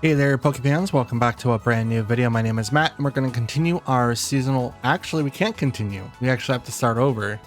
Hey there, Pokefans. Welcome back to a brand new video. My name is Matt, and we're going to continue our seasonal... Actually, we can't continue. We actually have to start over.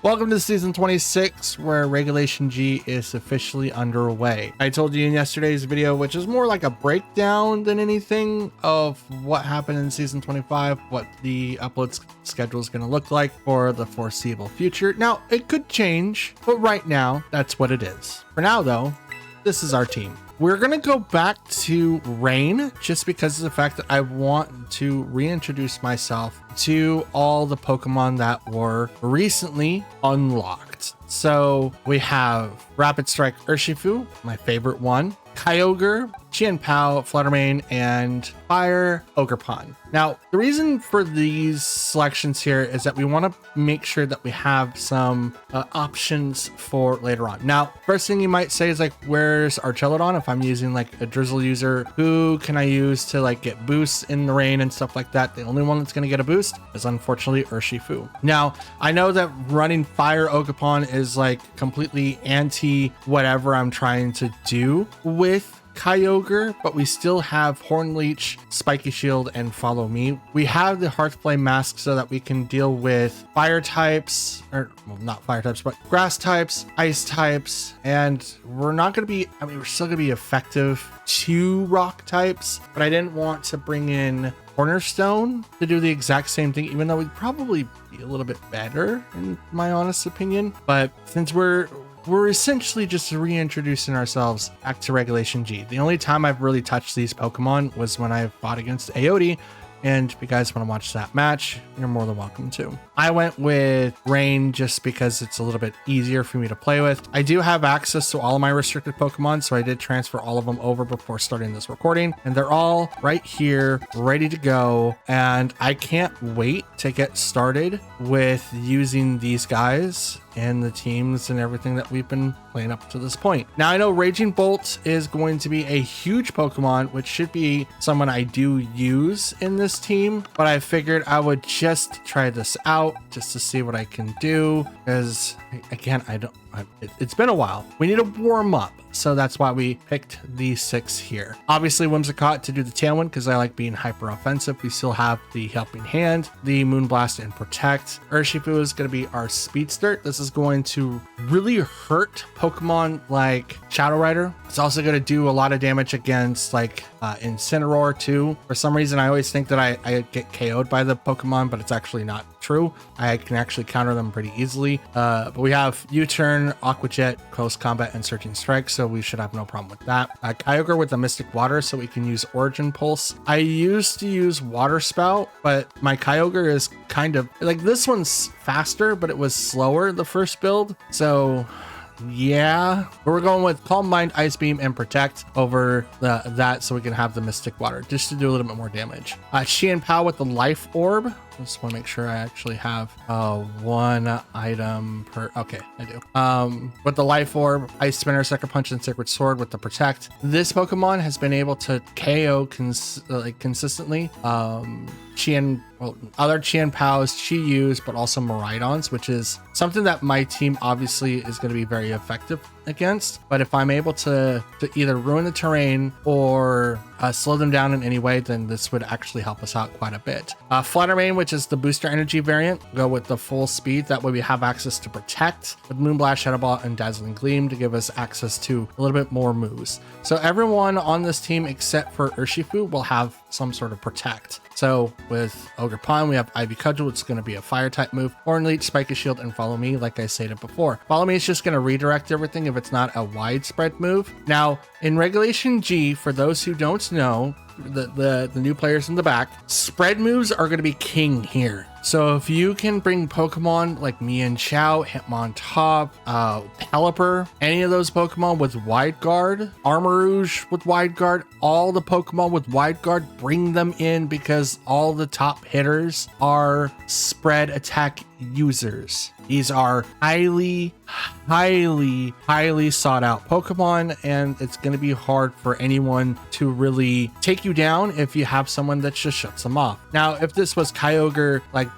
Welcome to Season 26, where Regulation G is officially underway. I told you in yesterday's video, which is more like a breakdown than anything, of what happened in Season 25, what the upload schedule is going to look like for the foreseeable future. Now, it could change, but right now, that's what it is. For now, though, this is our team. We're going to go back to Rain just because of the fact that I want to reintroduce myself to all the Pokemon that were recently unlocked. So we have Rapid Strike Urshifu, my favorite one, Kyogre, Chien-Pao, Fluttermane, and Fire Ogerpon. Now, the reason for these selections here is that we want to make sure that we have some options for later on. Now, first thing you might say is like, where's Archelodon? If I'm using like a Drizzle user, who can I use to like get boosts in the rain and stuff like that? The only one that's going to get a boost is unfortunately Urshifu. Now, I know that running Fire Ogerpon is like completely anti whatever I'm trying to do with Kyogre, but we still have Hornleech, Spiky Shield, and Follow Me. We have the Hearthflame Mask so that we can deal with fire types, or well, not fire types, but grass types, ice types, and we're not going to be, I mean, we're still going to be effective to rock types, but I didn't want to bring in Cornerstone to do the exact same thing, even though we'd probably be a little bit better in my honest opinion. But since we're essentially just reintroducing ourselves back to Regulation G. The only time I've really touched these Pokemon was when I fought against Aote, and if you guys want to watch that match, you're more than welcome to. I went with Rain just because it's a little bit easier for me to play with. I do have access to all of my restricted Pokemon, so I did transfer all of them over before starting this recording, and they're all right here, ready to go, and I can't wait to get started with using these guys and the teams and everything that we've been playing up to this point. Now, I know Raging Bolt is going to be a huge Pokemon, which should be someone I do use in this team, but I figured I would just try this out just to see what I can do, because again, it's been a while. We need to warm up. So that's why we picked these 6 here. Obviously, Whimsicott to do the Tailwind because I like being hyper offensive. We still have the Helping Hand, the Moonblast, and Protect. Urshifu is going to be our Speedster. This is going to really hurt Pokemon like Shadow Rider. It's also going to do a lot of damage against like Incineroar too. For some reason, I always think that I get KO'd by the Pokemon, but it's actually not true. I can actually counter them pretty easily. But we have U-Turn, Aqua Jet, Close Combat, and Searching Strike, so we should have no problem with that. Kyogre with the Mystic Water, so we can use Origin Pulse. I used to use Water Spout, but my Kyogre is kind of like, this one's faster, but it was slower the first build, so yeah, we're going with Calm Mind, Ice Beam, and Protect over that, so we can have the Mystic Water just to do a little bit more damage. Chien-Pao with the Life Orb. Just want to make sure I actually have one item per. Okay, I do. With the Life Orb, Ice Spinner, Sucker Punch, and Sacred Sword with the Protect. This Pokemon has been able to KO consistently. Other Chien-Paos, Chi-Yus, but also Miraidons, which is something that my team obviously is going to be very effective against. But if I'm able to either ruin the terrain or slow them down in any way, then this would actually help us out quite a bit. Fluttermane, which is the Booster Energy variant, go with the full speed. That way we have access to Protect with Moonblast, Shadow Ball, and Dazzling Gleam to give us access to a little bit more moves. So everyone on this team except for Urshifu will have some sort of Protect. So with Ogerpon, we have Ivy Cudgel, which is going to be a fire type move. Hornleech, Spiky Shield, and Follow Me, like I stated before. Follow Me is just going to redirect everything if it's not a widespread move. Now, in Regulation G, for those who don't know, the new players in the back, spread moves are going to be king here. So if you can bring Pokemon like Mienshao, Hitmontop, Pelipper, any of those Pokemon with Wide Guard, Armarouge with Wide Guard, all the Pokemon with Wide Guard, bring them in, because all the top hitters are spread attack users. These are highly sought out Pokemon, and it's going to be hard for anyone to really take you down if you have someone that just shuts them off. Now, if this was Kyogre like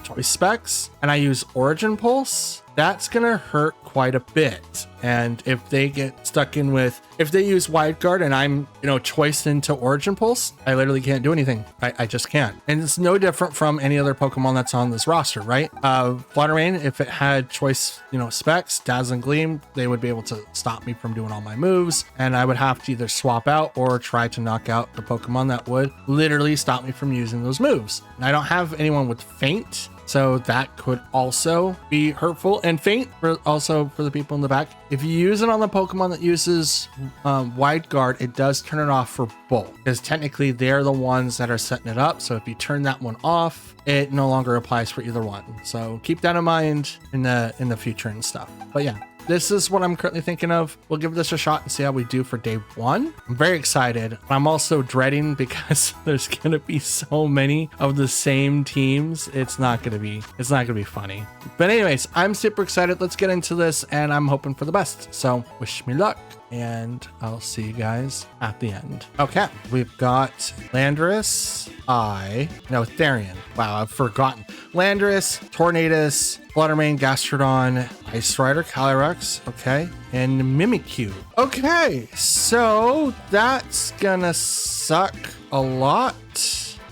choice specs and I use Origin Pulse, that's gonna hurt quite a bit. And if they get stuck in with, if they use Wide Guard and I'm, choiced into Origin Pulse, I literally can't do anything. I just can't. And it's no different from any other Pokemon that's on this roster, right? Fluttermane, if it had choice, specs, Dazzling Gleam, they would be able to stop me from doing all my moves. And I would have to either swap out or try to knock out the Pokemon that would literally stop me from using those moves. And I don't have anyone with Faint, so that could also be hurtful. And Faint, also for the people in the back, if you use it on the Pokemon that uses Wide Guard, it does turn it off for both, because technically they're the ones that are setting it up. So if you turn that one off, it no longer applies for either one. So keep that in mind in the future and stuff. But yeah, this is what I'm currently thinking of. We'll give this a shot and see how we do for day one. I'm very excited. I'm also dreading because there's gonna be so many of the same teams. It's not gonna be funny. But anyways, I'm super excited. Let's get into this, and I'm hoping for the best. So wish me luck, and I'll see you guys at the end. Okay, we've got Landorus, Therian. Wow, I've forgotten. Landorus, Tornadus, Fluttermane, Gastrodon, Ice Rider, Calyrex, okay, and Mimikyu. Okay, so that's gonna suck a lot.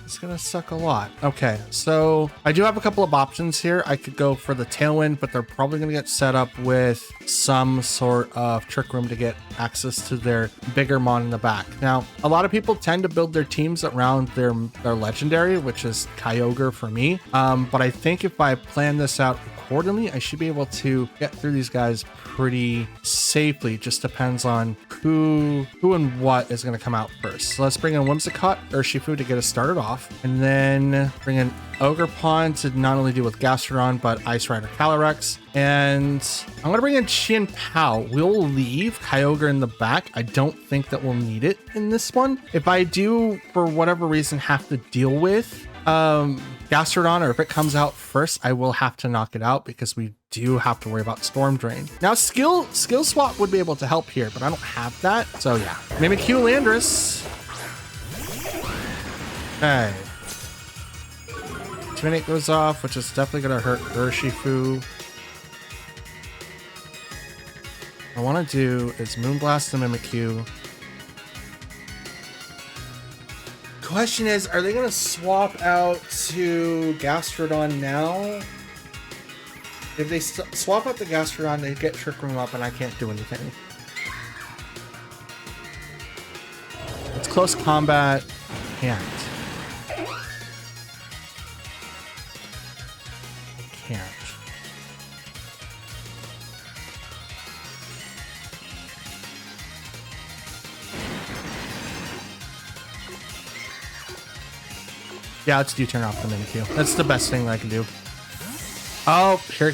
It's gonna suck a lot. Okay, so I do have a couple of options here. I could go for the Tailwind, but they're probably gonna get set up with some sort of Trick Room to get access to their bigger mon in the back. Now, a lot of people tend to build their teams around their legendary, which is Kyogre for me. But I think if I plan this out accordingly, I should be able to get through these guys pretty safely. Just depends on who and what is going to come out first. So let's bring in Whimsicott, Urshifu to get us started off, and then bring in Ogerpon to not only deal with Gastrodon, but Ice Rider, Calyrex. And I'm going to bring in Chien-Pao. We'll leave Kyogre in the back. I don't think that we'll need it in this one. If I do, for whatever reason, have to deal with Gastrodon, or if it comes out first, I will have to knock it out because we do have to worry about Storm Drain. Now, skill swap would be able to help here, but I don't have that. So yeah, Mimikyu, Landorus. Okay. Intimidate goes off, which is definitely going to hurt Urshifu. What I want to do is Moonblast the Mimikyu. Question is, are they going to swap out to Gastrodon now? If they swap out the Gastrodon, they get Trick Room up and I can't do anything. It's close combat. Can't. Can't. Yeah, let's do turn off the Mimikyu. That's the best thing I can do. Oh, here,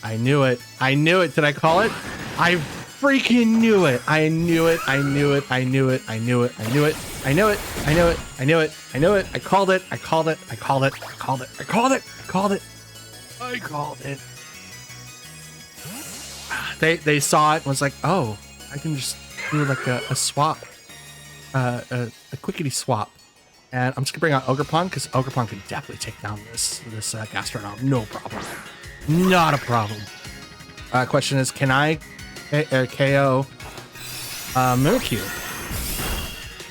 I knew it. I knew it. Did I call it? I freaking knew it. I knew it. I knew it. I knew it. I knew it. I knew it. I knew it. I knew it. I knew it. I knew it. I called it. I called it. I called it. I called it. I called it. I called it. I called it. They saw it and was like, oh, I can just do like a swap. A quickity swap. And I'm just gonna bring out Ogerpon because Ogerpon can definitely take down this Gastrodon. No problem. Not a problem. Question is, can I KO Mimikyu?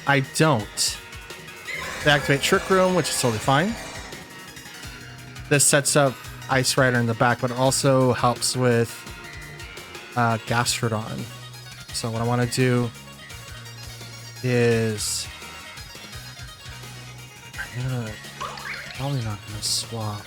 I don't. They activate Trick Room, which is totally fine. This sets up Ice Rider in the back, but it also helps with Gastrodon. So what I want to do is probably not gonna swap.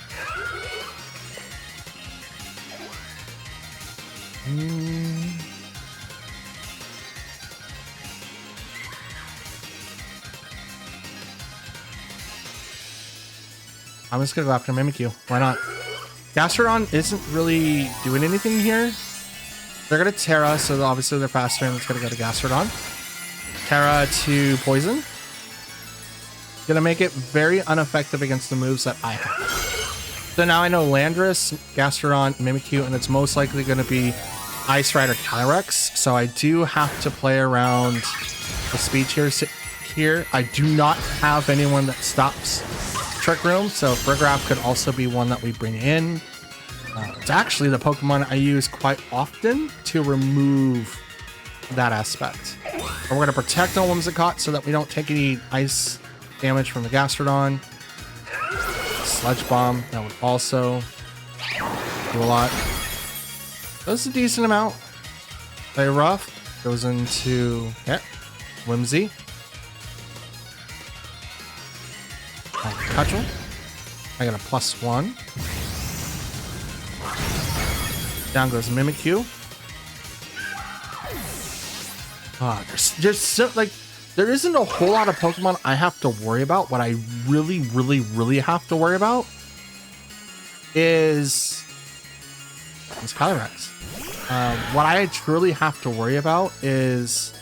I'm just gonna go after Mimikyu. Why not? Gastrodon isn't really doing anything here. They're gonna Terra, so obviously they're faster, and it's gonna go to Gastrodon. Terra to Poison. Gonna make it very ineffective against the moves that I have. So now I know Landorus, Gastrodon, Mimikyu, and it's most likely gonna be Ice Rider, Calyrex. So I do have to play around the speed tiers here. I do not have anyone that stops Trick Room, so Burgraf could also be one that we bring in. It's actually the Pokemon I use quite often to remove that aspect. And we're going to protect on Whimsicott so that we don't take any ice damage from the Gastrodon. Sludge Bomb, that would also do a lot. That's a decent amount. Play Rough goes into Whimsy. Cudgel. I got a +1. Down goes Mimikyu. There's so, like, there isn't a whole lot of Pokemon I have to worry about. What I really, really, really have to worry about is Calyrex. What I truly have to worry about is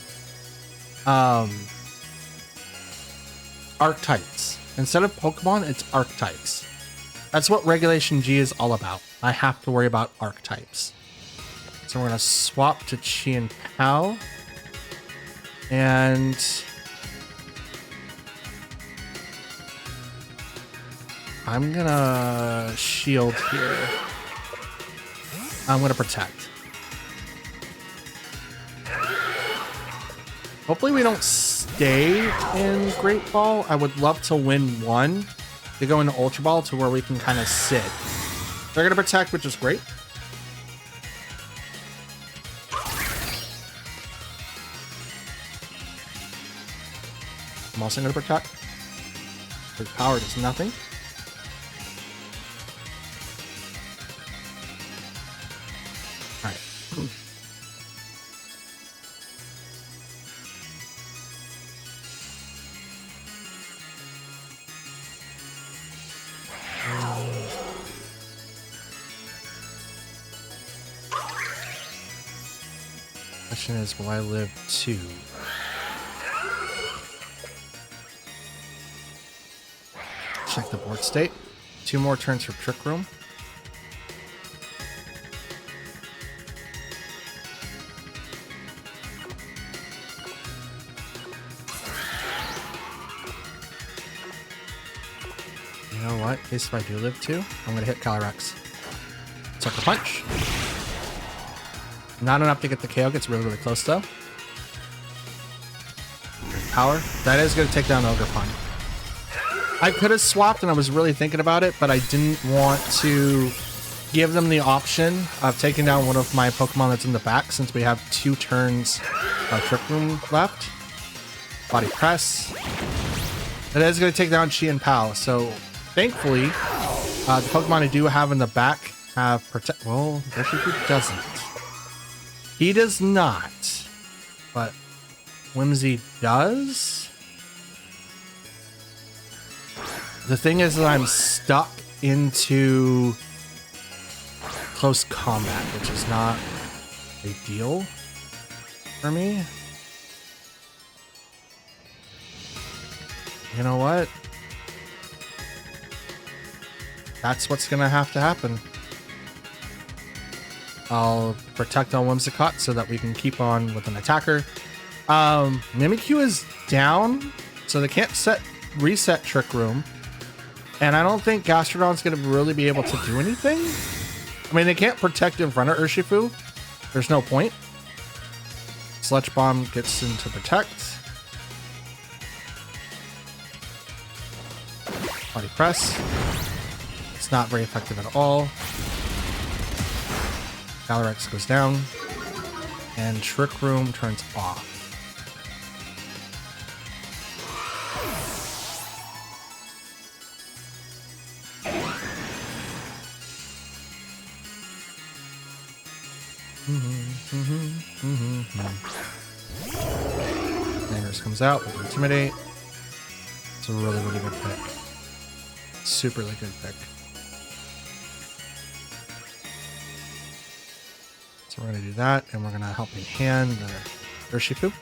Archetypes. Instead of Pokemon, it's Archetypes. That's what Regulation G is all about. I have to worry about Archetypes. So we're going to swap to Chi and Pal. And I'm going to shield here. I'm going to protect. Hopefully we don't stay in Great Ball. I would love to win one to go into Ultra Ball to where we can kind of sit. They're going to protect, which is great. I'm also going to protect. His power does nothing. All right. Question is, will I live 2? Check the board state. 2 more turns for Trick Room. You know what? In case if I do live 2, I'm going to hit Calyrex. Sucker Punch. Not enough to get the KO. Gets really, really close though. Power. That is going to take down Ogerpon. I could have swapped and I was really thinking about it, but I didn't want to give them the option of taking down one of my Pokemon that's in the back since we have 2 turns of Trick Room left. Body Press. That is going to take down Chi and Pal. So thankfully, the Pokemon I do have in the back have protect. Well, Urshifu doesn't. He does not, but Whimsy does. The thing is that I'm stuck into close combat, which is not ideal for me. You know what? That's what's gonna have to happen. I'll protect on Whimsicott so that we can keep on with an attacker. Mimikyu is down, so they can't reset Trick Room. And I don't think Gastrodon's going to really be able to do anything. I mean, they can't protect in front of Urshifu. There's no point. Sludge Bomb gets into protect. Body Press. It's not very effective at all. Calyrex goes down. And Trick Room turns off. Landers comes out with Intimidate. It's a really, really good pick. Super really good pick. So we're going to do that, and we're going to Helping Hand the Urshifu.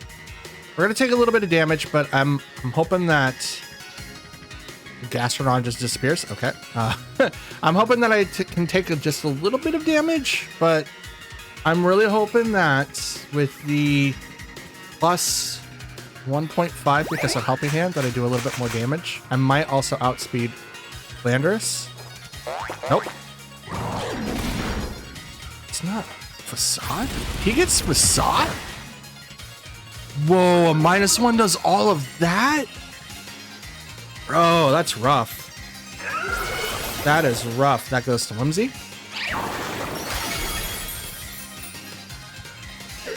We're going to take a little bit of damage, but I'm hoping that Gastrodon just disappears. Okay. I'm hoping that I can take just a little bit of damage, but I'm really hoping that with the plus 1.5 because of Helping Hand that I do a little bit more damage. I might also outspeed Landorus. Nope. It's not facade. He gets facade. Whoa, a -1 does all of that? Bro, that's rough. That is rough. That goes to Whimsy.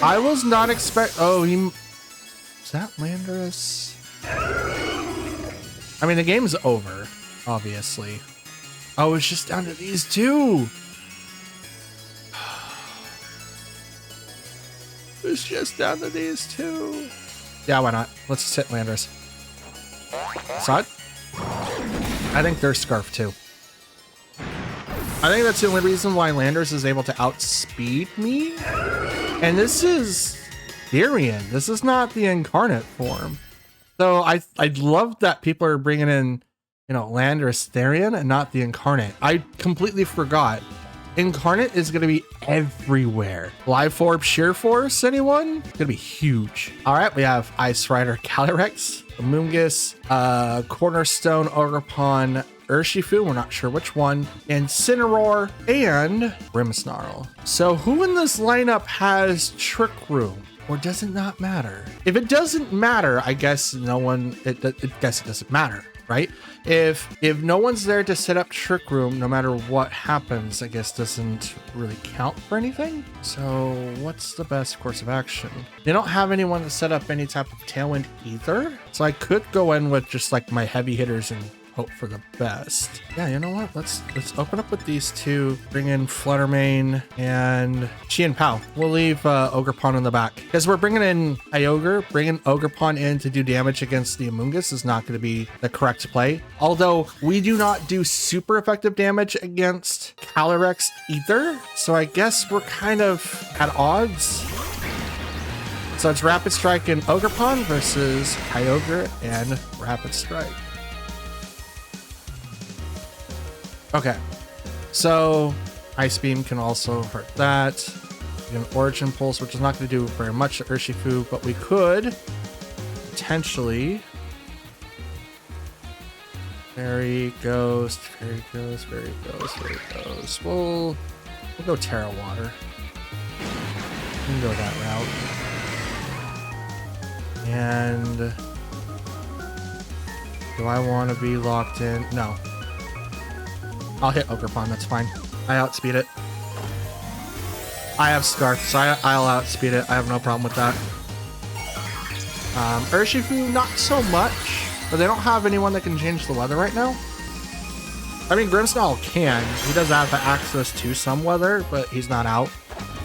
I was not oh, is that Landorus? I mean, the game's over, obviously. Oh, it's just down to these two. It's just down to these two. Yeah, why not? Let's just hit Landorus. Sod? I think there's Scarf too. I think that's the only reason why Landorus is able to outspeed me. And this is Therian. This is not the incarnate form. So I love that people are bringing in, you know, Landorus Therian and not the incarnate. I completely forgot. Incarnate is going to be everywhere. Life Orb Sheer Force, anyone? It's going to be huge. All right, we have Ice Rider Calyrex, Amoonguss, Cornerstone Ogerpon, Urshifu, we're not sure which one, Incineroar, and Grimmsnarl. So who in this lineup has Trick Room? Or does it not matter? If it doesn't matter, I guess no one, it doesn't matter, right? If no one's there to set up Trick Room, no matter what happens, I guess doesn't really count for anything. So what's the best course of action? They don't have anyone to set up any type of Tailwind either. So I could go in with just like my heavy hitters and hope for the best. Yeah, you know what? Let's open up with these two, bring in Fluttermane and Chien Pao. We'll leave Ogerpon in the back because we're bringing in Kyogre. Bringing Ogerpon in to do damage against the Amoonguss is not going to be the correct play. Although we do not do super effective damage against Calyrex either. So I guess we're kind of at odds. So it's Rapid Strike and Ogerpon versus Kyogre and Rapid Strike. Okay, so Ice Beam can also hurt that. We have an Origin Pulse, which is not going to do very much to Urshifu, but we could potentially Fairy Ghost, Fairy Ghost, Fairy Ghost, Fairy Ghost. We'll go Terra Water. We can go that route. And do I want to be locked in? No. I'll hit Ogerpon, that's fine. I outspeed it. I have Scarf, so I'll outspeed it. I have no problem with that. Urshifu, not so much, but they don't have anyone that can change the weather right now. I mean, Grimmsnarl can. He does have access to some weather, but he's not out,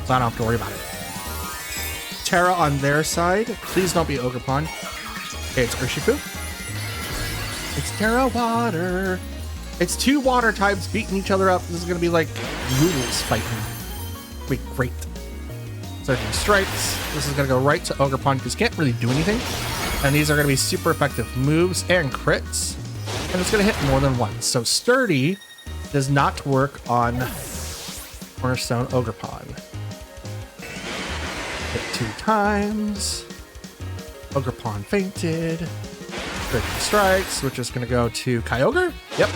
so I don't have to worry about it. Terra on their side. Please don't be Ogerpon. Okay, it's Urshifu. It's Terra Water. It's two water types beating each other up. This is going to be like rules fighting. Wait, great. Surging Strikes. This is going to go right to Ogerpon because he can't really do anything. And these are going to be super effective moves and crits. And it's going to hit more than once. So Sturdy does not work on Cornerstone Ogerpon. Hit 2 times. Ogerpon fainted. Surging Strikes, which is going to go to Kyogre. Yep.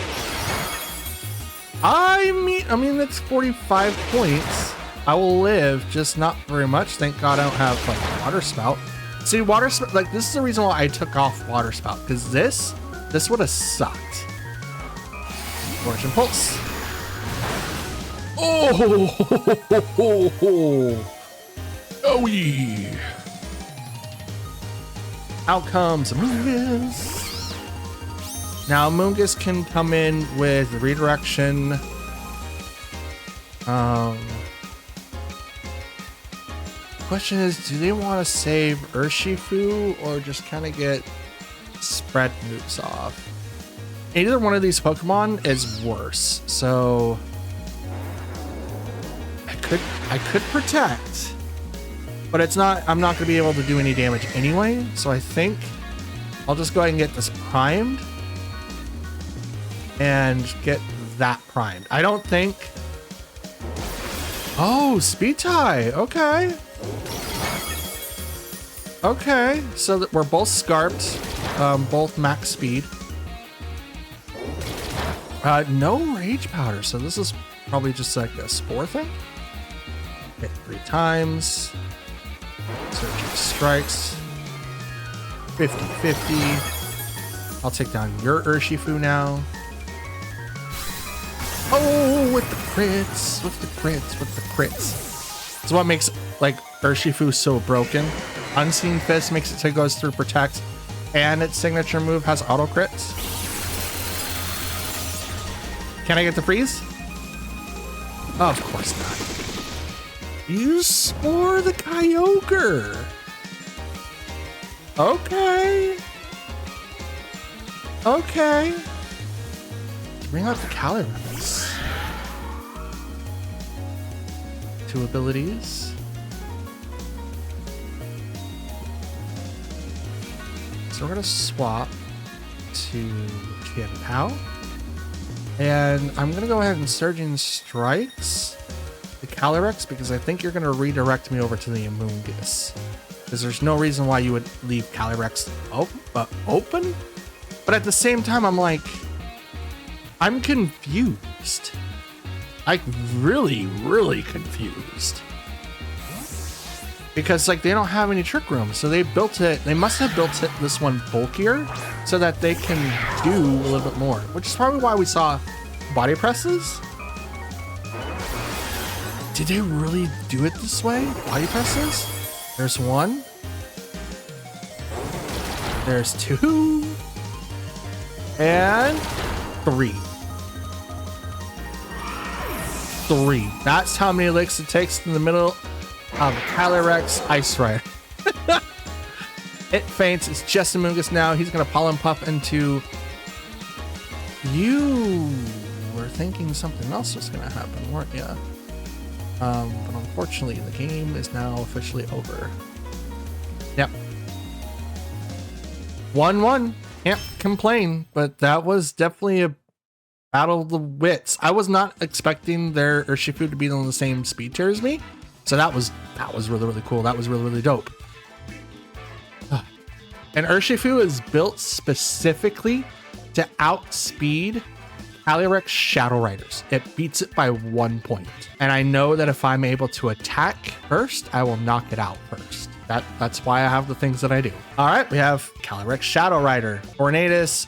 I mean, it's 45 points. I will live, just not very much. Thank God I don't have like Water Spout. See, Water Spout, like this is the reason why I took off Water Spout, because this would have sucked. Origin Pulse. Oh, oh yeah. Out comes Amoonguss. Now Amoonguss can come in with redirection. Question is, do they want to save Urshifu or just kind of get spread moves off? Either one of these Pokemon is worse, so I could protect, but it's not. I'm not going to be able to do any damage anyway. So I think I'll just go ahead and get this primed and get that primed. I don't think. Oh, speed tie. Okay. Okay, so that we're both scarped, both max speed. No rage powder, so this is probably just like a spore thing. Hit 3 times. Surging strikes. 50-50. I'll take down your Urshifu now. Oh, with the crits. With the crits. With the crits. That's what makes, like, Urshifu so broken. Unseen Fist makes it so it goes through Protect, and its signature move has auto crits. Can I get the freeze? Oh, of course not. You spore the Kyogre. Okay. Okay. Bring out the Calyrex. 2 abilities. So we're gonna swap to Tianpao. And I'm gonna go ahead and Surging Strikes the Calyrex because I think you're gonna redirect me over to the Amoonguss. Because there's no reason why you would leave Calyrex open. But at the same time, I'm like, I'm confused. Like, really, really confused. Because, like, they don't have any Trick Room. So they built it, they must have built it, this one bulkier so that they can do a little bit more. Which is probably why we saw body presses. Did they really do it this way? Body presses? There's 1. There's 2. And 3. 3. That's how many licks it takes in the middle of Calyrex Ice Rider. It faints. It's just Amoonguss now. He's going to Pollen Puff into... You were thinking something else was going to happen, weren't you? But unfortunately, the game is now officially over. Yep. 1-1. Can't complain, but that was definitely a battle of the wits. I was not expecting their Urshifu to be on the same speed tier as me. So that was really, really cool. That was really, really dope. And Urshifu is built specifically to outspeed Calyrex Shadow Riders. It beats it by 1 point. And I know that if I'm able to attack first, I will knock it out first. That's why I have the things that I do. All right, we have Calyrex Shadow Rider, Tornadus,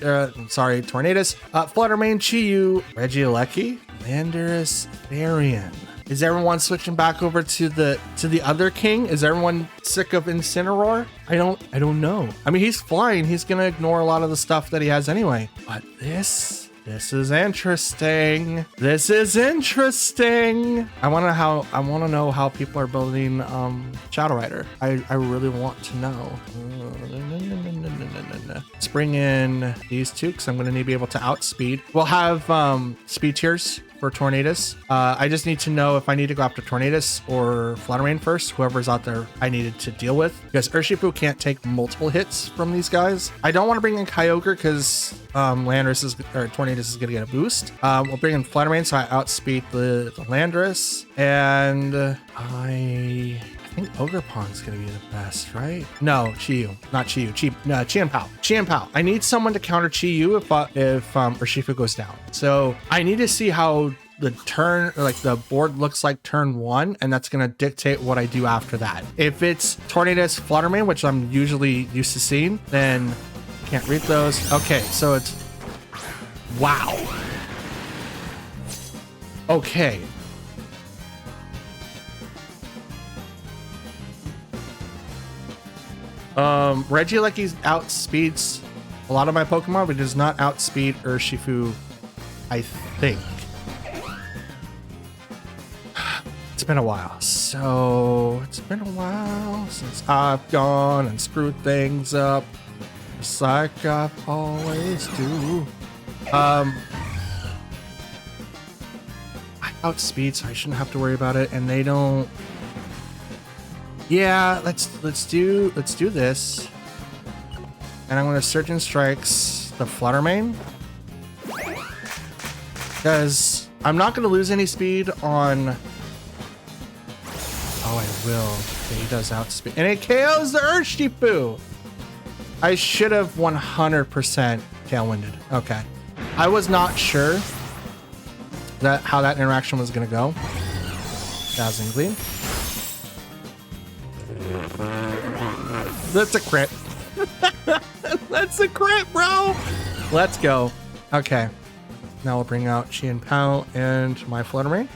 Tornadus, Fluttermane, Chi-Yu, Regieleki, Landorus, Therian. Is everyone switching back over to the other king? Is everyone sick of Incineroar? I don't know. I mean, he's flying. He's gonna ignore a lot of the stuff that he has anyway. But this is interesting. This is interesting. I want to know how people are building Shadow Rider. I really want to know. Let's bring in these 2 because I'm going to need to be able to outspeed. We'll have speed tiers for Tornadus. I just need to know if I need to go after Tornadus or Fluttermane first, whoever's out there I needed to deal with, because Urshifu can't take multiple hits from these guys. I don't want to bring in Kyogre because Tornadus is going to get a boost. We'll bring in Fluttermane so I outspeed the Landorus, and I think Ogerpon's gonna be the best, right? No, Chi-Yu, not Chi-Yu. Tianpao. Tianpao. I need someone to counter Chi-Yu if Urshifu goes down. So I need to see how the turn, like the board looks like turn 1, and that's gonna dictate what I do after that. If it's Tornadus, Fluttermane, which I'm usually used to seeing, then can't read those. Okay, so it's wow. Okay. Regieleki outspeeds a lot of my Pokemon, but does not outspeed Urshifu, I think. It's been a while. So, it's been a while since I've gone and screwed things up. Just like I always do. I outspeed, so I shouldn't have to worry about it, and they don't. Yeah, let's do this. And I'm gonna Surging Strikes the Fluttermane, because I'm not gonna lose any speed on. Oh, I will. Okay, he does outspeed, and it KOs the Urshifu. I should have 100% tailwinded. Okay, I was not sure how that interaction was gonna go. Dazzling Gleam. That's a crit. That's a crit, bro. Let's go. Okay. Now we'll bring out Qian Pao and my Fluttermane.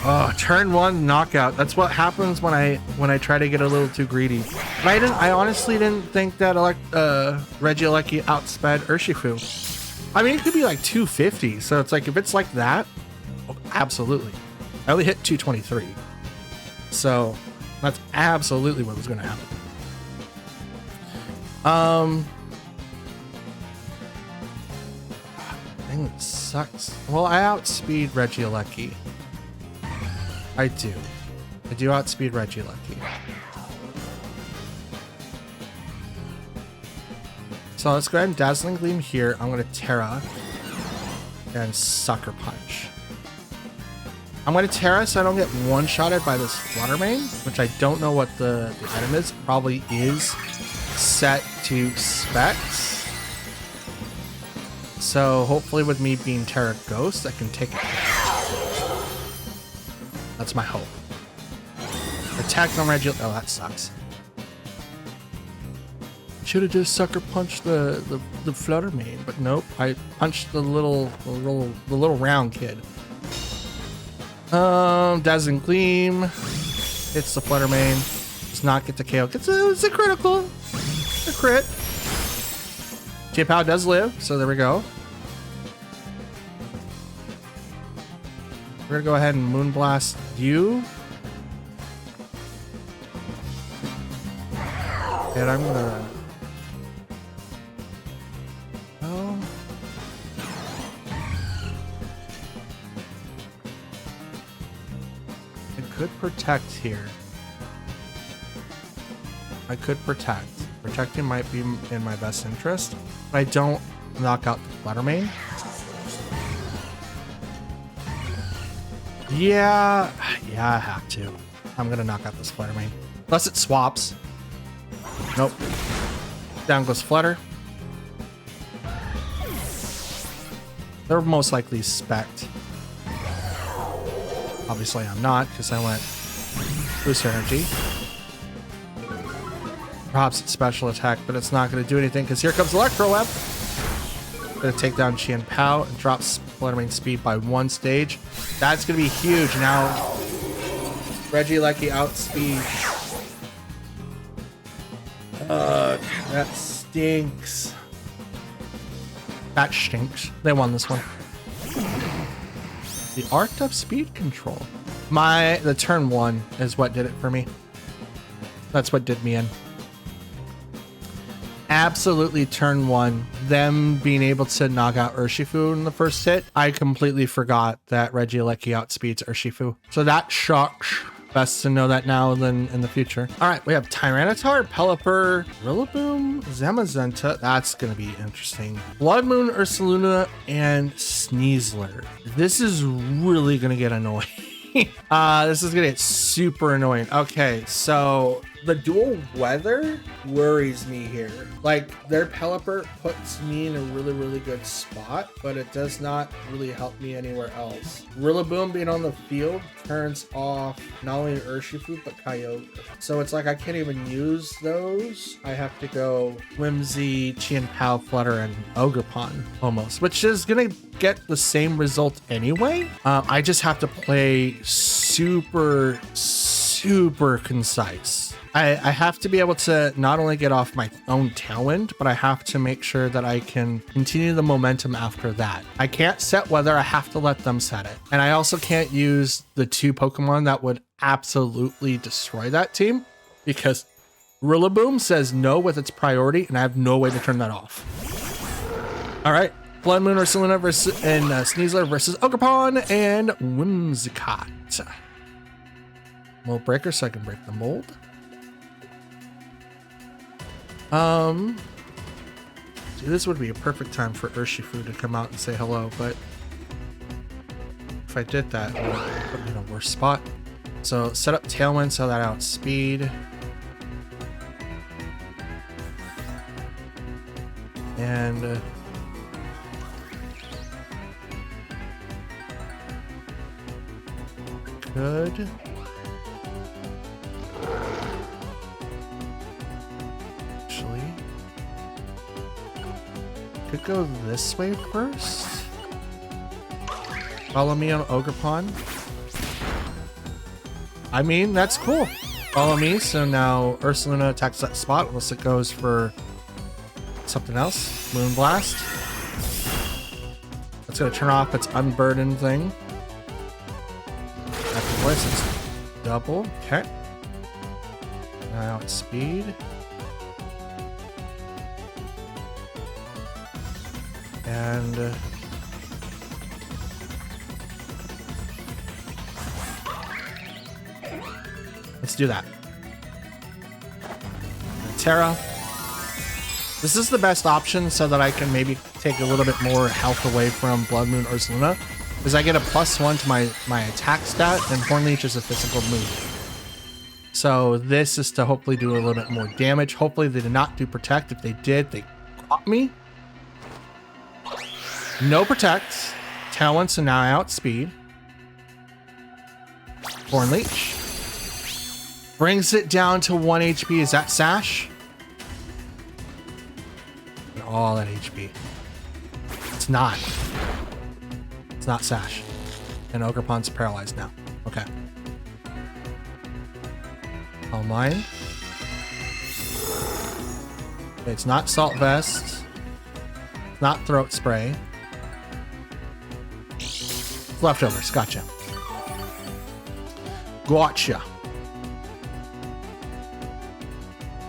Oh, turn 1 knockout. That's what happens when I try to get a little too greedy. But I honestly didn't think that Regieleki outsped Urshifu. I mean, it could be like 250. So it's like, if it's like that, oh, absolutely. I only hit 223. So that's absolutely what was going to happen. Dang, it sucks. Well, I outspeed Regieleki. I do outspeed Regieleki. So let's go ahead and Dazzling Gleam here. I'm going to Terra and Sucker Punch. I'm going to Terra so I don't get one-shotted by this Fluttermane, which I don't know what the item is. Probably is set to specs. So hopefully with me being Terra Ghost, I can take it. That's my hope. Attack on Regieleki. Oh, that sucks. Should have just sucker punched the Fluttermane, but nope. I punched the little round kid. Dazzling Gleam hits the Fluttermane. Does not get the KO. It's a critical. A crit. Qian Pao does live, so there we go. We're gonna go ahead and Moonblast you. And I'm gonna... Oh. I could protect here. I could protect. Protecting might be in my best interest, but I don't knock out the Fluttermane. Yeah, I have to. I'm gonna knock out this Fluttermane. Unless it swaps. Nope. Down goes Flutter. They're most likely spec'd. Obviously I'm not, because I went Boost Energy. Perhaps it's special attack, but it's not going to do anything, because here comes Electro Web. Gonna take down Qian Pao and drops Fluttermane speed by 1 stage. That's gonna be huge. Now Regieleki outspeed. That stinks. That stinks. They won this one. The Art of Speed Control. The turn 1 is what did it for me. That's what did me in. Absolutely turn 1, them being able to knock out Urshifu in the first hit. I completely forgot that Regieleki outspeeds Urshifu. So that shocks. Best to know that now than in the future. All right, we have Tyranitar, Pelipper, Rillaboom, Zamazenta. That's gonna be interesting. Blood Moon, Ursaluna, and Sneasler. This is really gonna get annoying. This is gonna get super annoying. Okay, so the dual weather worries me here. Like, their Pelipper puts me in a really good spot, but it does not really help me anywhere else. Rillaboom being on the field turns off not only Urshifu, but Kyogre. So it's like I can't even use those. I have to go Whimsy, Qian Pao, Flutter, and Ogerpon almost, which is gonna get the same result anyway. I just have to play super concise. I have to be able to not only get off my own tailwind, but I have to make sure that I can continue the momentum after that. I can't set weather, I have to let them set it. And I also can't use the 2 Pokemon that would absolutely destroy that team, because Rillaboom says no with its priority, and I have no way to turn that off. All right, Blood Moon, Ursaluna and Sneasler versus Ogerpon and Whimsicott. Mold Breaker so I can break the mold. This would be a perfect time for Urshifu to come out and say hello, but if I did that, it would put me in a worse spot. So set up Tailwind so that outspeed. And could... Actually... Could go this way first. Follow me on Ogre Pond. I mean, that's cool. Follow me, so now Ursaluna attacks that spot unless it goes for something else. Moonblast. That's gonna turn off its unburdened thing. Afterwards, it's double. Okay. Now it's speed. And let's do that. Terra. This is the best option so that I can maybe take a little bit more health away from Blood Moon Ursaluna, because I get a +1 to my attack stat, and Hornleech is a physical move. So this is to hopefully do a little bit more damage. Hopefully they did not do protect. If they did, they got me. No protect. Talent, so now I outspeed. Hornleech. Brings it down to 1 HP. Is that Sash? And all that HP. It's not. It's not Sash. And Ogerpon's paralyzed now. Okay. All mine. Okay, it's not Salt Vest. It's not Throat Spray. Leftovers. Gotcha. Gotcha.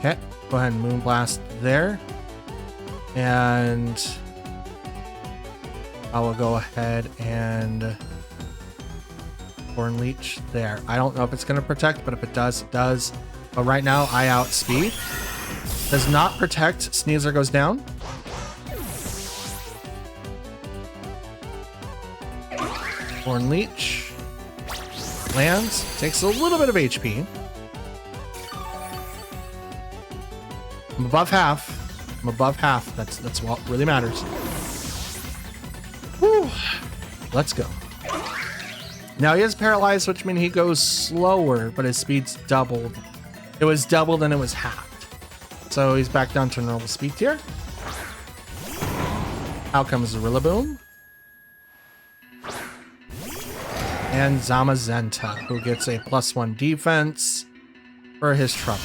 Okay, go ahead and Moonblast there. And I will go ahead and Hornleech there. I don't know if it's going to protect, but if it does, it does. But right now, I outspeed. Does not protect. Sneasler goes down. Hornleech lands. Takes a little bit of HP. I'm above half. I'm above half. That's what really matters. Whew. Let's go. Now he is paralyzed, which means he goes slower, but his speed's doubled. It was doubled and it was halved. So he's back down to normal speed tier. Out comes Rillaboom. And Zamazenta, who gets a +1 defense for his trouble.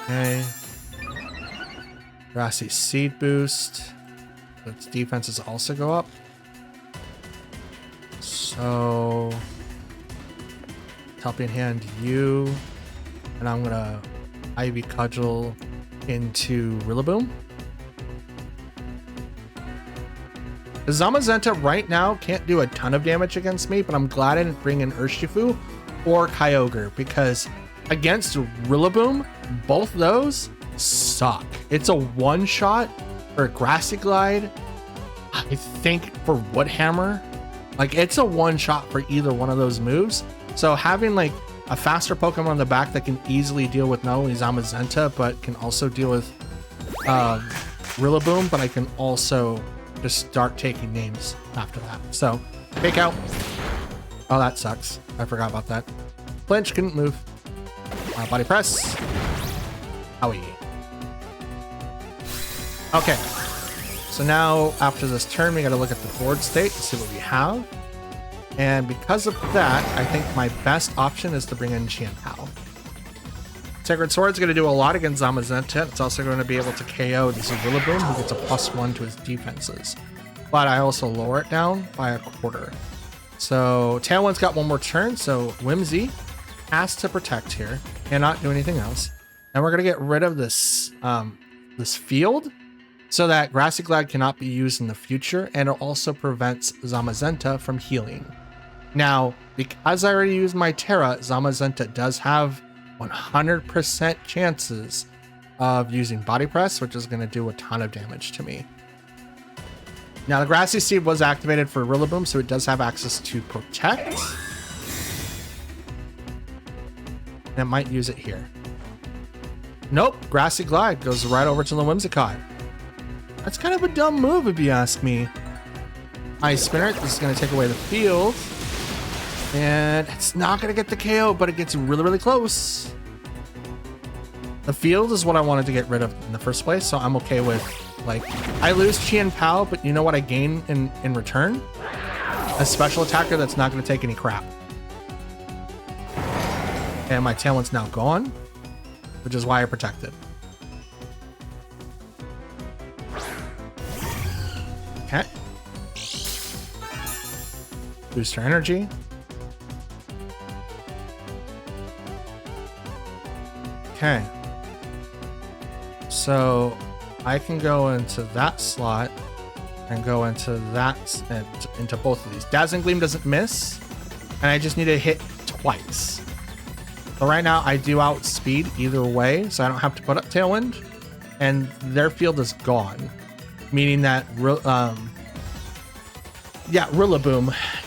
Okay. Grassy Seed Boost. Its defenses also go up. So, Helping Hand you. And I'm gonna Ivy Cudgel into Rillaboom. Zamazenta right now can't do a ton of damage against me, but I'm glad I didn't bring in Urshifu or Kyogre, because against Rillaboom, both those suck. It's a one-shot for Grassy Glide. I think for Wood Hammer, like it's a one-shot for either one of those moves. So having like a faster Pokemon on the back that can easily deal with not only Zamazenta, but can also deal with Rillaboom, but I can also just start taking names after that. So, fake out. Oh, that sucks. I forgot about that. Flinch, couldn't move. Body press. Owie. Okay. So now, after this turn, we gotta look at the board state to see what we have. And because of that, I think my best option is to bring in Qianpao. Sacred Sword's going to do a lot against Zamazenta. It's also going to be able to KO this Rillaboom, who gets a +1 to his defenses. But I also lower it down by 1/4. So Tailwind's got one more turn, so Whimsy has to protect here. Cannot do anything else. And we're going to get rid of this, this field so that Grassy Glide cannot be used in the future, and it also prevents Zamazenta from healing. Now, because I already used my Terra, Zamazenta does have 100% chances of using Body Press, which is going to do a ton of damage to me. Now, the Grassy Seed was activated for Rillaboom, so it does have access to Protect. And it might use it here. Nope, Grassy Glide goes right over to the Whimsicott. That's kind of a dumb move if you ask me. Ice Spinner. This is going to take away the field. And it's not going to get the KO, but it gets really, really close. The field is what I wanted to get rid of in the first place, so I'm okay with, like, I lose Chi and Pow, but you know what I gain in return? A special attacker that's not going to take any crap. And my Tailwind's now gone, which is why I protected. Okay. Boost her energy. Okay. So I can go into that slot and go into that and into both of these. Dazzling Gleam doesn't miss, and I just need to hit twice. So right now I do outspeed either way, so I don't have to put up Tailwind, and their field is gone, meaning that Rillaboom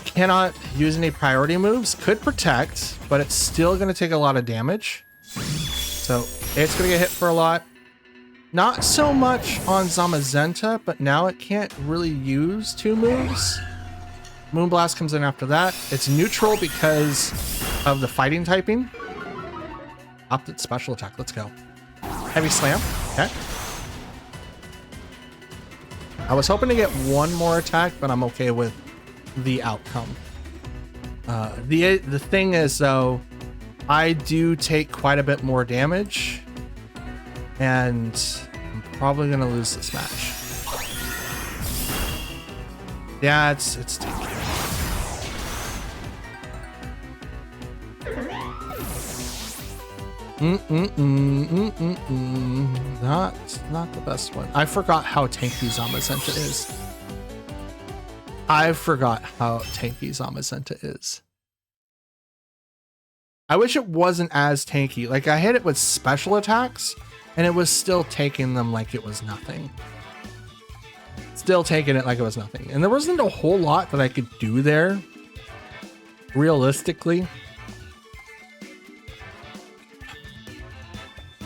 cannot use any priority moves. Could protect, but it's still going to take a lot of damage. So it's going to get hit for a lot. Not so much on Zamazenta, but now it can't really use 2 moves. Moonblast comes in after that. It's neutral because of the fighting typing. Opted special attack. Let's go. Heavy Slam. Okay. I was hoping to get one more attack, but I'm okay with the outcome. The thing is, though, I do take quite a bit more damage, and I'm probably gonna lose this match. Yeah, it's tanky. Not the best one. I forgot how tanky Zamazenta is. I wish it wasn't as tanky. Like, I hit it with special attacks, and it was still taking them like it was nothing. Still taking it like it was nothing. And there wasn't a whole lot that I could do there, realistically.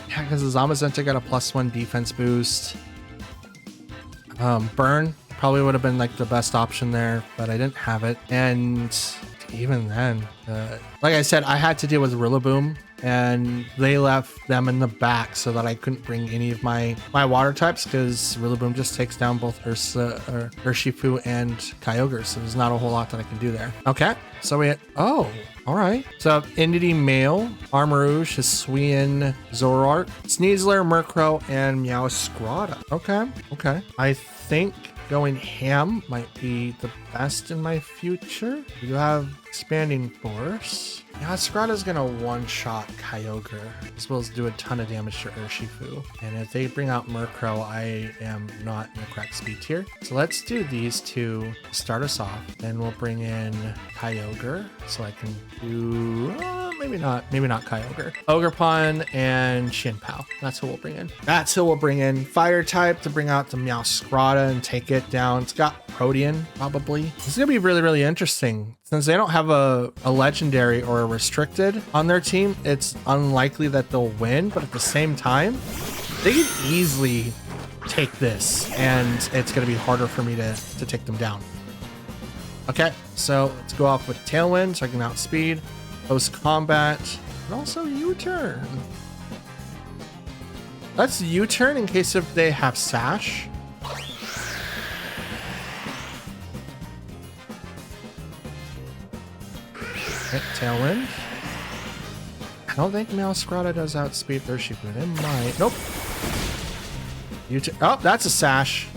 Yeah, because the Zamazenta got a +1 defense boost. Burn probably would have been like the best option there, but I didn't have it. And even then, like I said, I had to deal with Rillaboom, and they left them in the back so that I couldn't bring any of my water types, because Rillaboom just takes down both Urshifu and Kyogre, so there's not a whole lot that I can do there. Okay, so we hit, oh, all right. So Entity Male, Armarouge, Hisuian, Zoroark, Sneasler, Murkrow, and Meowscarada. Okay. I think going ham might be the best in my future. We do have Expanding Force. Yeah, Meowscarada's gonna one-shot Kyogre, as well as do a ton of damage to Urshifu. And if they bring out Murkrow, I am not in the correct speed tier. So let's do these two to start us off. Then we'll bring in Kyogre, so I can do... maybe not Kyogre. Ogerpon and Shinpao. That's who we'll bring in. Fire type to bring out the Meowscarada and take it down. It's got Protean, probably. This is gonna be really, really interesting. Since they don't have a legendary or a restricted on their team, it's unlikely that they'll win, but at the same time, they can easily take this, and it's gonna be harder for me to take them down. Okay, so let's go off with Tailwind so I can outspeed. Post combat, and also U-turn. Let's U-turn in case if they have Sash. Hit Tailwind. I don't think Meowscarada does outspeed Urshifu. It might. Nope. U-turn. Oh, that's a Sash.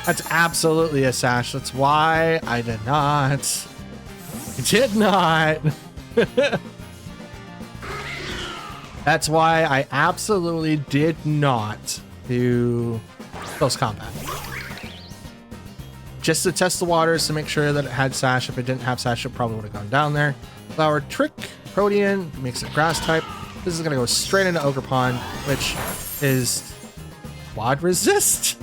That's absolutely a Sash. That's why I did not. Did not. That's why I absolutely did not do close combat. Just to test the waters to make sure that it had Sash. If it didn't have Sash, it probably would have gone down there. Flower Trick, Protean, makes it grass type. This is going to go straight into Ogerpon, which is quad resist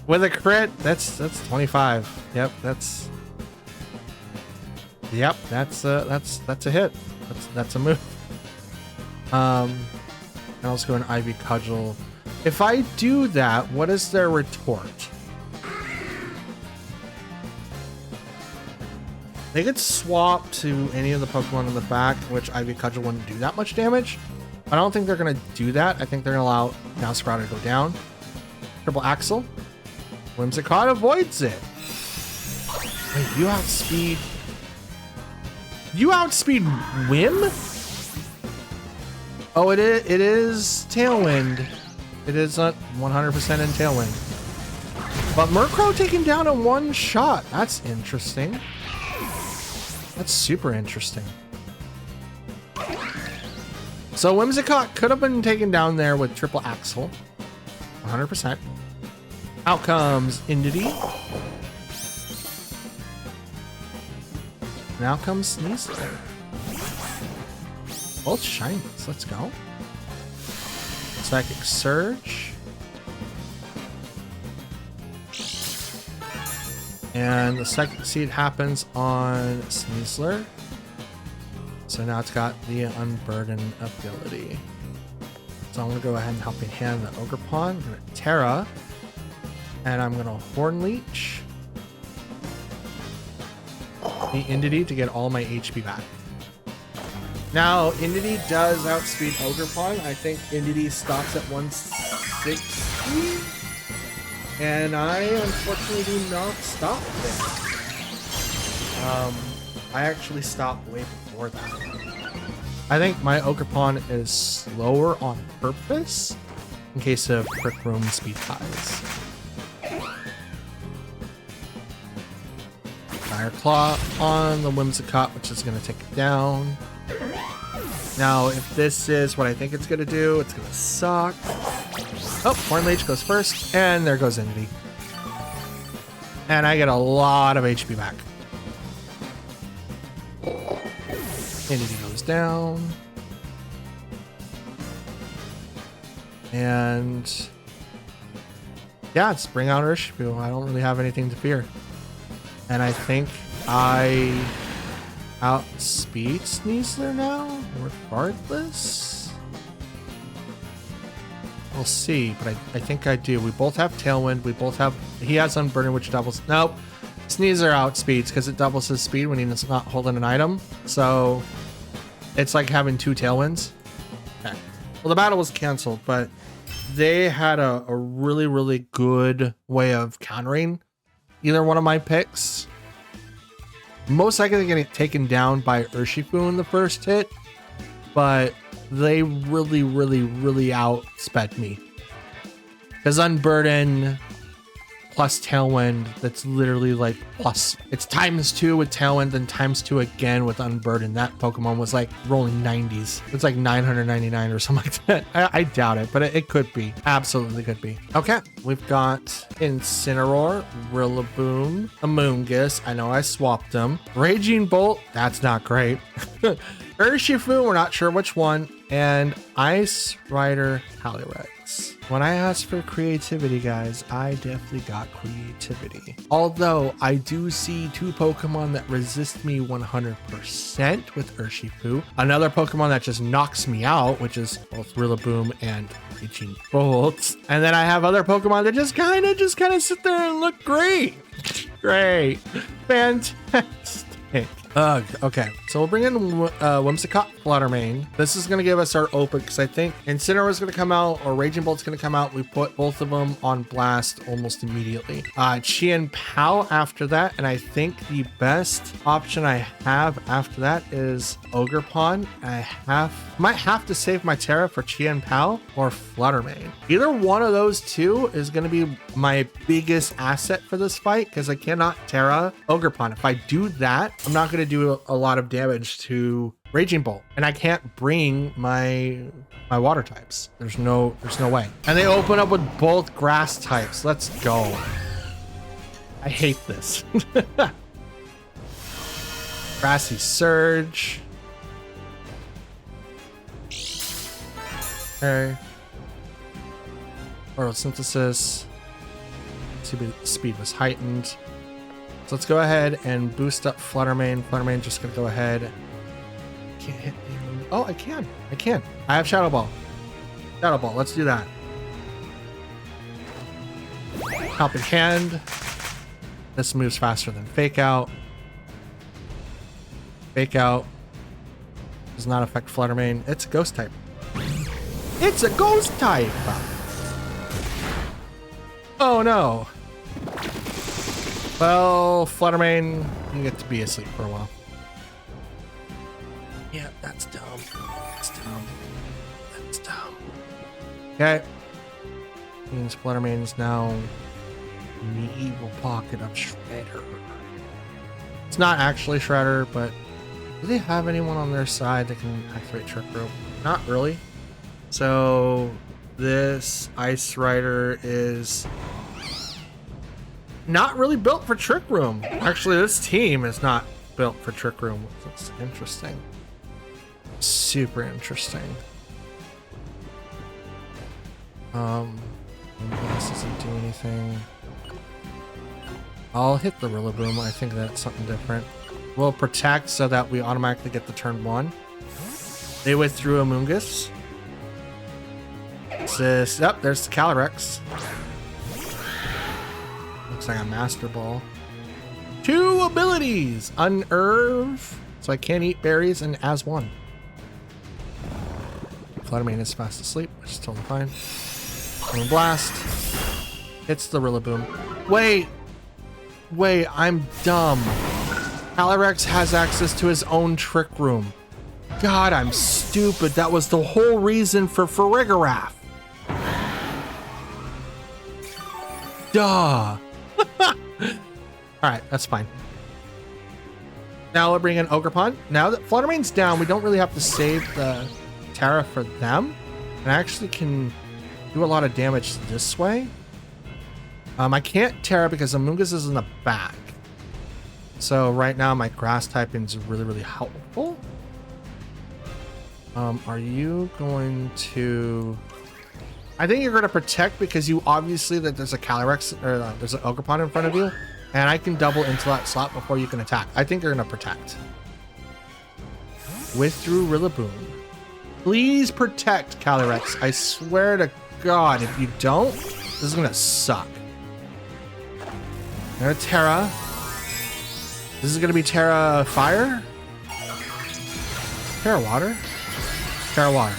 with a crit. That's 25. Yep, that's a hit. That's a move. And also go an Ivy Cudgel. If I do that, what is their retort? They could swap to any of the Pokemon in the back, which Ivy Cudgel wouldn't do that much damage. I don't think they're going to do that. I think they're going to allow Now Sprout to go down. Triple Axle. Whimsicott avoids it. Wait, you outspeed... You outspeed Whim? Oh, it is Tailwind. It is 100% in Tailwind. But Murkrow taken down in one shot. That's interesting. That's super interesting. So Whimsicott could have been taken down there with Triple Axle. 100%. Out comes Indity. Now comes Sneasler. Both shinies. Let's go. Psychic Surge. And the Psychic Seed happens on Sneasler. So now it's got the Unburden ability. So I'm going to go ahead and Helping Hand the Ogerpon. I'm going to Terra. And I'm going to Horn Leech the Indity to get all my HP back. Now, Indity does outspeed Ogerpon. I think Indity stops at 160. And I unfortunately do not stop there. I actually stopped way before that. I think my Ogerpon is slower on purpose in case of Quick Room speed ties. Fire Claw on the Whimsicott, which is going to take it down. Now, if this is what I think it's going to do, it's going to suck. Oh, Horn Leech goes first, and there goes Indity. And I get a lot of HP back. Indity goes down. And yeah, it's bring out Urshifu. I don't really have anything to fear. And I think I outspeed Sneasler now, regardless. We'll see, but I think I do. We both have Tailwind. We both have... He has Unburden, which doubles... Nope. Sneasler outspeeds because it doubles his speed when he's not holding an item. So it's like having two Tailwinds. Okay. Well, the battle was canceled, but they had a really, really good way of countering either one of my picks. Most likely getting taken down by Urshifu in the first hit, but they really, really, really outsped me. Because Unburden plus Tailwind, that's literally like plus. It's ×2 with Tailwind, then ×2 again with Unburden. That Pokemon was like rolling 90s. It's like 999 or something like that. I doubt it, but it could be. Absolutely could be. Okay, we've got Incineroar, Rillaboom, Amoonguss. I know I swapped them. Raging Bolt, that's not great. Urshifu, we're not sure which one. And Ice Rider Calyrex. When I asked for creativity, guys, I definitely got creativity. Although I do see two Pokemon that resist me 100% with Urshifu. Another Pokemon that just knocks me out, which is both Rillaboom and Raging Bolt. And then I have other Pokemon that just kind of sit there and look great. Great. Fantastic. Ugh, okay, so we'll bring in Whimsicott Fluttermane. This is going to give us our open, because I think Incineroar is going to come out, or Raging Bolt's going to come out. We put both of them on blast almost immediately. Chien-Pao after that, and I think the best option I have after that is Ogerpon. I might have to save my Terra for Chien-Pao or Fluttermane. Either one of those two is going to be my biggest asset for this fight, because I cannot Terra Ogerpon. If I do that, I'm not going to do a lot of damage to Raging Bolt, and I can't bring my water types. There's no way. And they open up with both grass types. Let's go. I hate this. Grassy Surge. Okay. Photosynthesis. Speed was heightened. So let's go ahead and boost up Fluttermane. Fluttermane just gonna go ahead. Can't hit me. Oh, I can. I have Shadow Ball. Shadow Ball. Let's do that. Helping Hand. This moves faster than Fake Out. Fake Out does not affect Flutter Mane. It's a ghost type. It's a ghost type! Oh no. Well, Flutter Mane, you get to be asleep for a while. Yeah, that's dumb. That's dumb. That's dumb. Okay. Means Flutter Mane is now in the evil pocket of Shredder. It's not actually Shredder, but do they have anyone on their side that can activate Trick Room? Not really. So this Ice Rider is not really built for Trick Room. Actually, this team is not built for Trick Room. It's interesting. Super interesting. This doesn't do anything. I'll hit the Rillaboom. I think that's something different. We'll protect so that we automatically get the turn 1. They withdrew Amoonguss. Yep, there's the Calyrex. Looks like a Master Ball. 2 abilities! Unnerve, so I can't eat berries, and as 1. Flutter Mane is fast asleep, which is totally fine. Moon Blast. Hits the Rillaboom. Wait, I'm dumb. Calyrex has access to his own Trick Room. God, I'm stupid. That was the whole reason for Farigiraf. Duh. Alright, that's fine. Now we'll bring in Ogerpon. Now that Flutter Mane's down, we don't really have to save the Terra for them. And I actually can do a lot of damage this way. I can't Terra because Amoonguss is in the back. So right now my grass typing is really, really helpful. Are you going to... I think you're going to protect because you obviously that there's a Calyrex or there's an Ogerpon in front of you. And I can double into that slot before you can attack. I think you're going to protect. Withdrew Rillaboom. Please protect, Calyrex. I swear to God, if you don't, this is going to suck. There's Terra. This is going to be Terra Fire? Terra Water? Terra Water.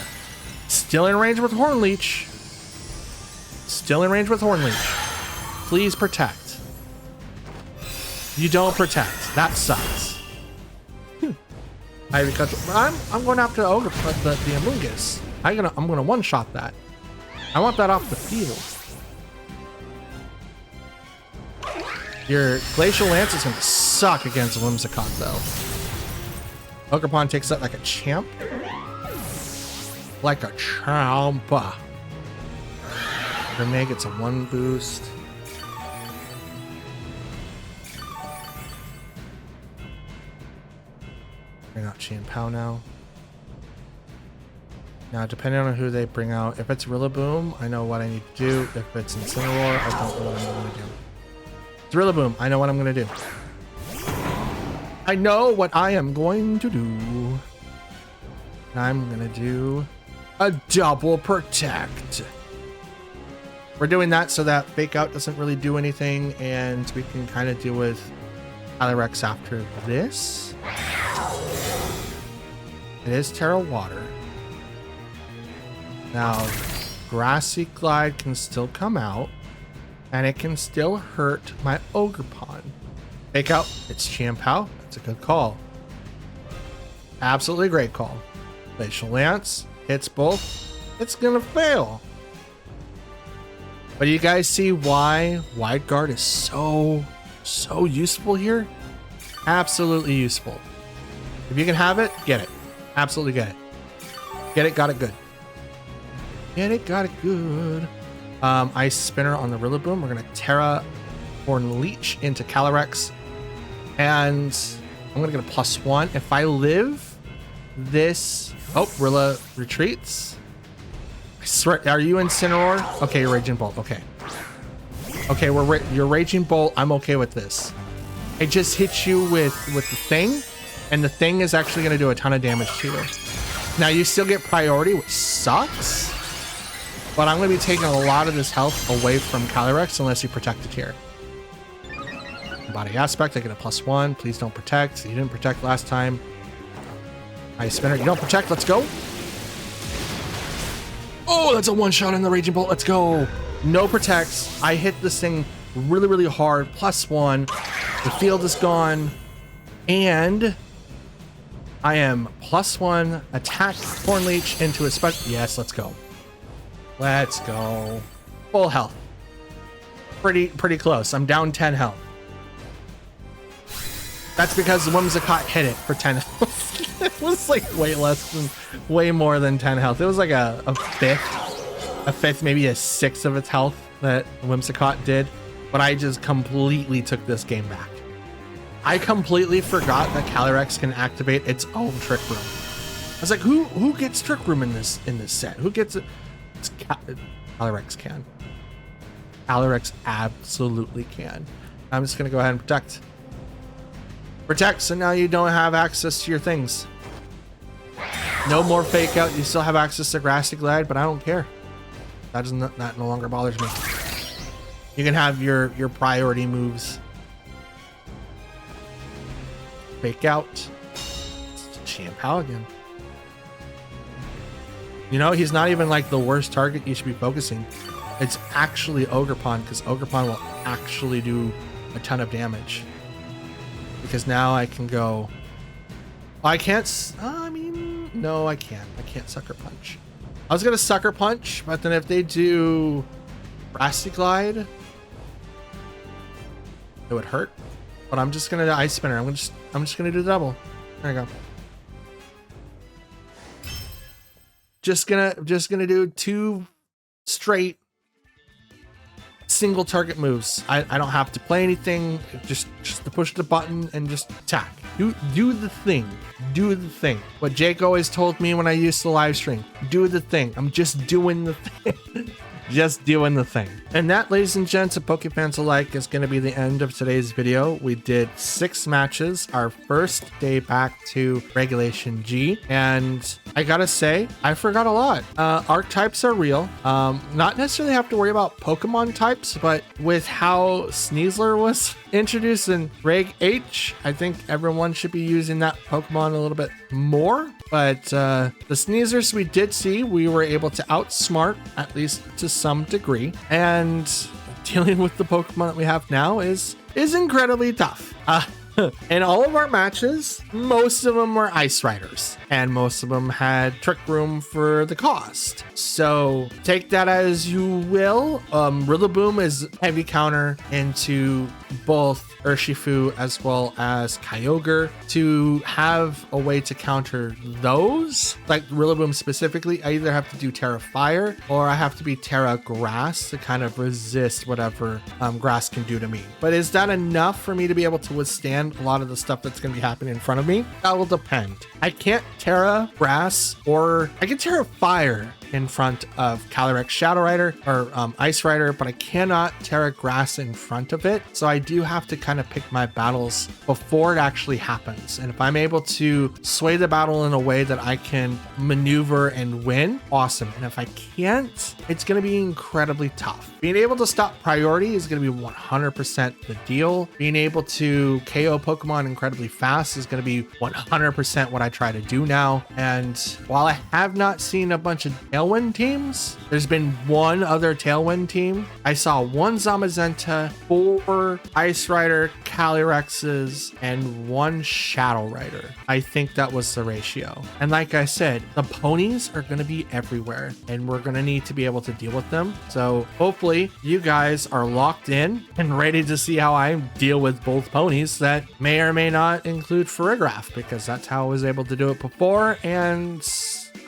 Still in range with Hornleech. Still in range with Hornleech. Please protect. You don't protect. That sucks. I'm going after the Ogre, the Amoonguss. I'm gonna one-shot that. I want that off the field. Your Glacial Lance is gonna suck against Whimsicott, though. Ogerpon takes that like a champ. Like a champ. Renee gets a 1 boost. Bring out Chien-Pao now. Now, depending on who they bring out, if it's Rillaboom, I know what I need to do. If it's Incineroar, I don't know what I'm going to do. It's Rillaboom, I know what I'm going to do. I know what I am going to do. And I'm going to do a double protect. We're doing that so that Fake Out doesn't really do anything, and we can kind of deal with Calyrex after this. It is Terra Water. Now, Grassy Glide can still come out, and it can still hurt my Ogerpon. Fake Out, it's Chien-Pao. That's a good call. Absolutely great call. Glacial Lance hits both. It's gonna fail. But you guys see why Wide Guard is so useful here? Absolutely useful. If you can have it, get it. Absolutely get it. Get it, got it good. Get it, got it good. Ice Spinner on the Rillaboom. We're gonna Terra Hornleech into Calyrex. And I'm gonna get a +1. If I live this... Oh, Rilla retreats. I swear, are you Incineroar? Okay, you're Raging Bolt, okay. Okay, you're Raging Bolt, I'm okay with this. I just hit you with the thing, and the thing is actually gonna do a ton of damage to you. Now you still get priority, which sucks, but I'm gonna be taking a lot of this health away from Calyrex unless you protect it here. Body Aspect, I get a +1. Please don't protect. You didn't protect last time. Ice spinner. You don't protect. Let's go. Oh, that's a one-shot in the Raging Bolt. Let's go. No protects. I hit this thing really, really hard. +1. The field is gone. And I am +1 attack Corn Leech into a special. Yes, let's go. Let's go. Full health. Pretty close. I'm down 10 health. That's because the Whimsicott hit it for 10 health. It was like way more than 10 health. It was like a fifth, maybe a sixth of its health that Whimsicott did. But I just completely took this game back. I completely forgot that Calyrex can activate its own Trick Room. I was like, who gets Trick Room in this set? Who gets it? Calyrex can. Calyrex absolutely can. I'm just gonna go ahead and protect. Protect, so now you don't have access to your things. No more fake out. You still have access to Grassy Glide, but I don't care. That no longer bothers me. You can have your priority moves. Fake out. It's Shampoo again. You know, he's not even like the worst target you should be focusing. It's actually Ogerpon, because Ogerpon will actually do a ton of damage. Because now I can go... I can't... I mean, no, I can't. I can't Sucker Punch. I was going to Sucker Punch, but then if they do Grassy Glide, it would hurt. But I'm just going to Ice Spinner. I'm just going to do the double. There you go. Just gonna do 2 straight single target moves. I don't have to play anything. Just to push the button and just attack. Do the thing. Do the thing. What Jake always told me when I used to live stream. Do the thing. I'm just doing the thing. Just doing the thing. And that, ladies and gents, of Pokefans alike, is going to be the end of today's video. We did 6 matches, our first day back to Regulation G, and I gotta say, I forgot a lot. Archetypes are real. Not necessarily have to worry about Pokemon types, but with how Sneasler was introduced in Reg H, I think everyone should be using that Pokemon a little bit more. But the Sneasers we did see, we were able to outsmart, at least to some degree. And dealing with the Pokemon that we have now is incredibly tough. In all of our matches, most of them were Ice Riders, and most of them had Trick Room for the cost. So take that as you will. Rillaboom is heavy counter into both Urshifu as well as Kyogre. To have a way to counter those, like Rillaboom specifically, I either have to do Terra Fire or I have to be Terra Grass to kind of resist whatever Grass can do to me. But is that enough for me to be able to withstand a lot of the stuff that's going to be happening in front of me? That will depend. I can't Terra Grass, or I can Terra Fire in front of Calyrex Shadow Rider or Ice Rider, but I cannot Terra Grass in front of it. So I do have to kind of pick my battles before it actually happens. And if I'm able to sway the battle in a way that I can maneuver and win, awesome. And if I can't, it's going to be incredibly tough. Being able to stop priority is going to be 100% the deal. Being able to KO Pokemon incredibly fast is going to be 100% what I try to do now. And while I have not seen a bunch of Tailwind teams, there's been one other Tailwind team. I saw 1 Zamazenta, 4 Ice Rider Calyrexes, and 1 Shadow Rider. I think that was the ratio. And like I said, the ponies are going to be everywhere, and we're going to need to be able to deal with them. So hopefully you guys are locked in and ready to see how I deal with both ponies that may or may not include Farigiraf, because that's how I was able to do it before, and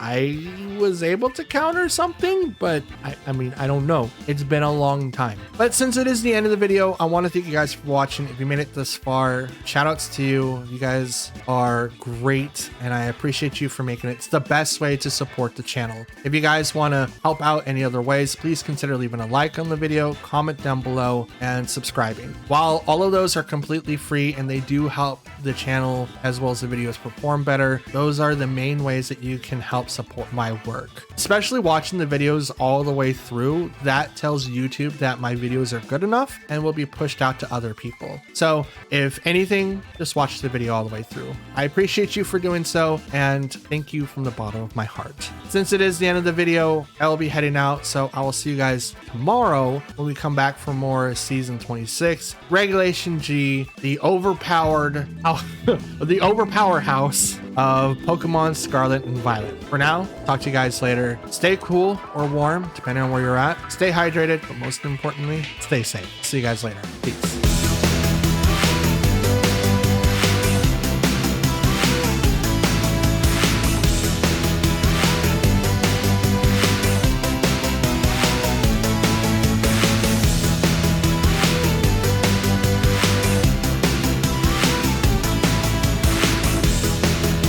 I was able to counter something, but I mean, I don't know. It's been a long time. But since it is the end of the video, I want to thank you guys for watching. If you made it this far, shout outs to you. You guys are great, and I appreciate you for making it. It's the best way to support the channel. If you guys want to help out any other ways, please consider leaving a like on the video, comment down below, and subscribing. While all of those are completely free and they do help the channel as well as the videos perform better, those are the main ways that you can help help support my work. Especially watching the videos all the way through, that tells YouTube that my videos are good enough and will be pushed out to other people. So if anything, just watch the video all the way through. I appreciate you for doing so, and thank you from the bottom of my heart. Since it is the end of the video, I will be heading out, so I will see you guys tomorrow when we come back for more season 26, Regulation G, the overpowered house of Pokemon Scarlet and Violet. For now, talk to you guys later. Stay cool or warm, depending on where you're at. Stay hydrated, but most importantly, stay safe. See you guys later. Peace.